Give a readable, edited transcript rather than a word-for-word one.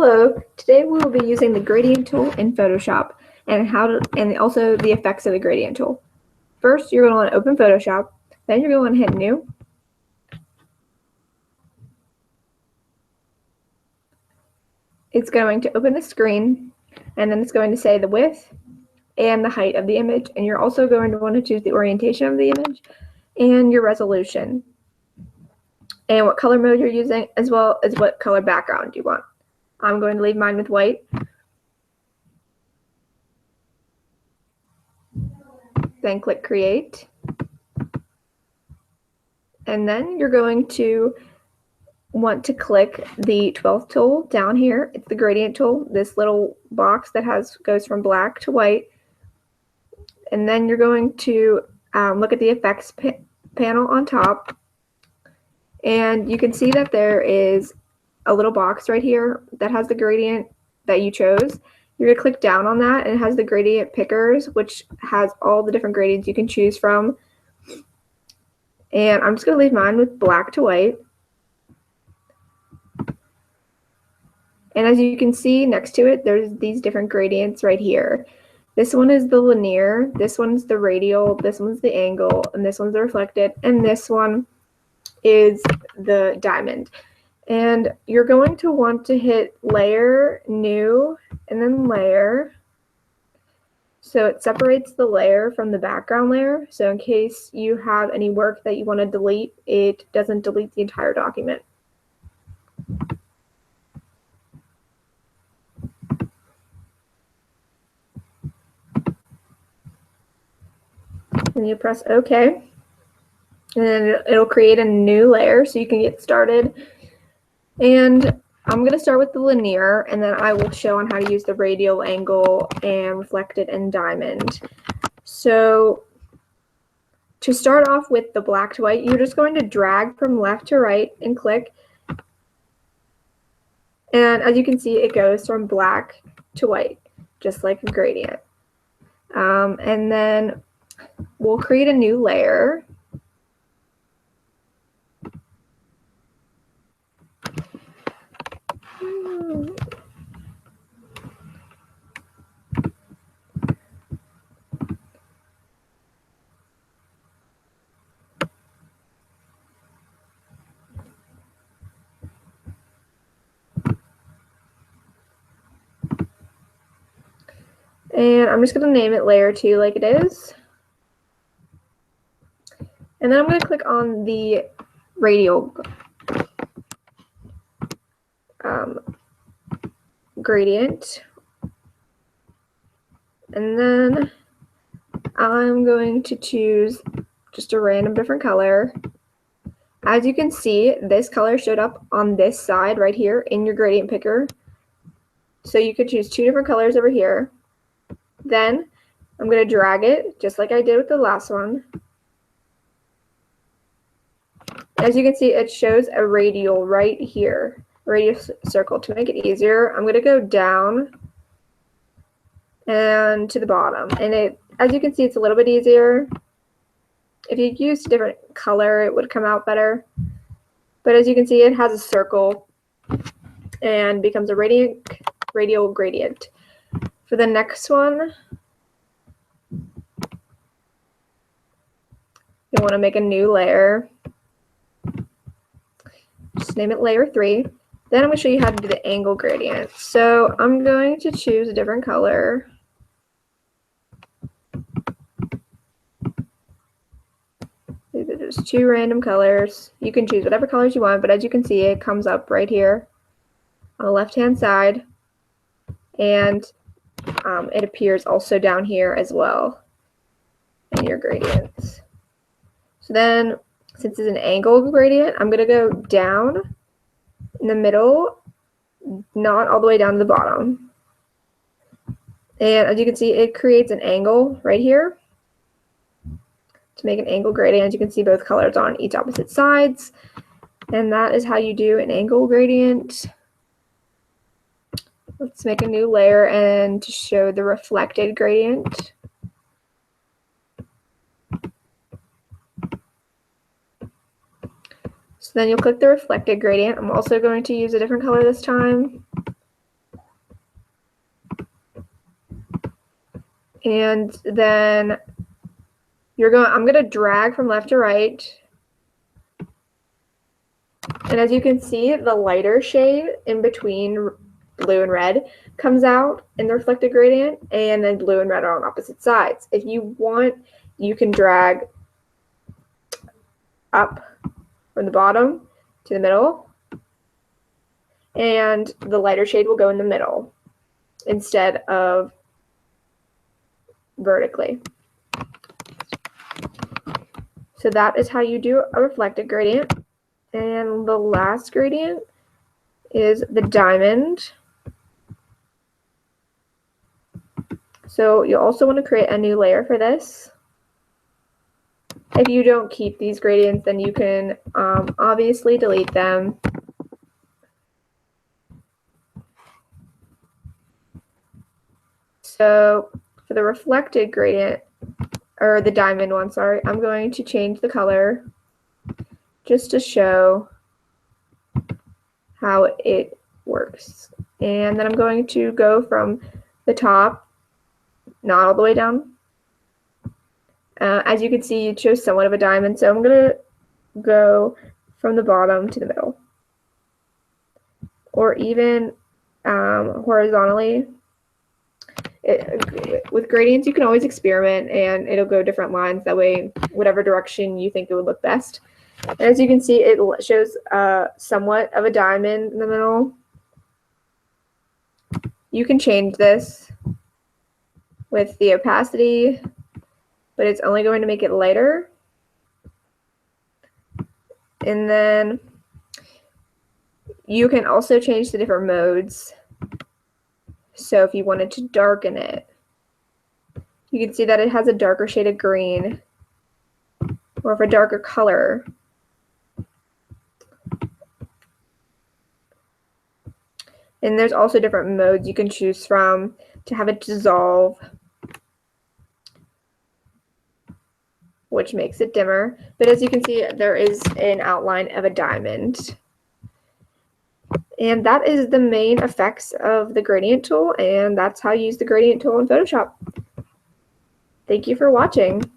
Hello, today we will be using the gradient tool in Photoshop and also the effects of the gradient tool. First, you're going to want to open Photoshop, then you're going to hit New. It's going to open the screen, and then it's going to say the width and the height of the image, and you're also going to want to choose the orientation of the image and your resolution and what color mode you're using, as well as what color background you want. I'm going to leave mine with white. Then click Create. And then you're going to want to click the 12th tool down here. It's the gradient tool, this little box that goes from black to white. And then you're going to look at the effects panel on top. And you can see that there is a little box right here that has the gradient that you chose. You're going to click down on that, and it has the gradient pickers, which has all the different gradients you can choose from. And I'm just going to leave mine with black to white. And as you can see next to it, there's these different gradients right here. This one is the linear, this one's the radial, this one's the angle, and this one's the reflected, and this one is the diamond. And you're going to want to hit Layer, New, and then Layer. So it separates the layer from the background layer. So in case you have any work that you want to delete, it doesn't delete the entire document. And you press OK. And then it'll create a new layer so you can get started. And I'm going to start with the linear, and then I will show on how to use the radial, angle, and reflected and diamond. So to start off with the black to white, you're just going to drag from left to right and click. And as you can see, it goes from black to white, just like a gradient. And then we'll create a new layer. And I'm just going to name it layer 2 like it is. And then I'm going to click on the radial gradient. And then I'm going to choose just a random different color. As you can see, this color showed up on this side right here in your gradient picker. So you could choose 2 different colors over here. Then I'm going to drag it just like I did with the last one. As you can see, it shows a radial right here, a radius circle. To make it easier, I'm going to go down and to the bottom. And as you can see, it's a little bit easier. If you used a different color, it would come out better. But as you can see, it has a circle and becomes a radial gradient. For the next one, you'll want to make a new layer. Just name it layer 3. Then I'm going to show you how to do the angle gradient. So I'm going to choose a different color. These are just 2 random colors. You can choose whatever colors you want, but as you can see, it comes up right here on the left-hand side. And it appears also down here as well in your gradients. So then, since it's an angle gradient, I'm going to go down in the middle, not all the way down to the bottom. And as you can see, it creates an angle right here. To make an angle gradient, as you can see, both colors on each opposite sides. And that is how you do an angle gradient. Let's make a new layer and to show the reflected gradient. So then you'll click the reflected gradient. I'm also going to use a different color this time. And then I'm going to drag from left to right. And as you can see, the lighter shade in between blue and red comes out in the reflected gradient, and then blue and red are on opposite sides. If you want, you can drag up from the bottom to the middle, and the lighter shade will go in the middle instead of vertically. So that is how you do a reflected gradient. And the last gradient is the diamond. So you also want to create a new layer for this. If you don't keep these gradients, then you can obviously delete them. So for the reflected gradient, or the diamond one, sorry, I'm going to change the color just to show how it works. And then I'm going to go from the top, not all the way down. As you can see, it shows somewhat of a diamond, so I'm going to go from the bottom to the middle, or even horizontally. With gradients, you can always experiment, and it'll go different lines. That way, whatever direction you think it would look best. And as you can see, it shows somewhat of a diamond in the middle. You can change this with the opacity, but it's only going to make it lighter. And then you can also change the different modes. So if you wanted to darken it, you can see that it has a darker shade of green, or of a darker color. And there's also different modes you can choose from to have it dissolve, which makes it dimmer. But as you can see, there is an outline of a diamond. And that is the main effects of the gradient tool, and that's how you use the gradient tool in Photoshop. Thank you for watching.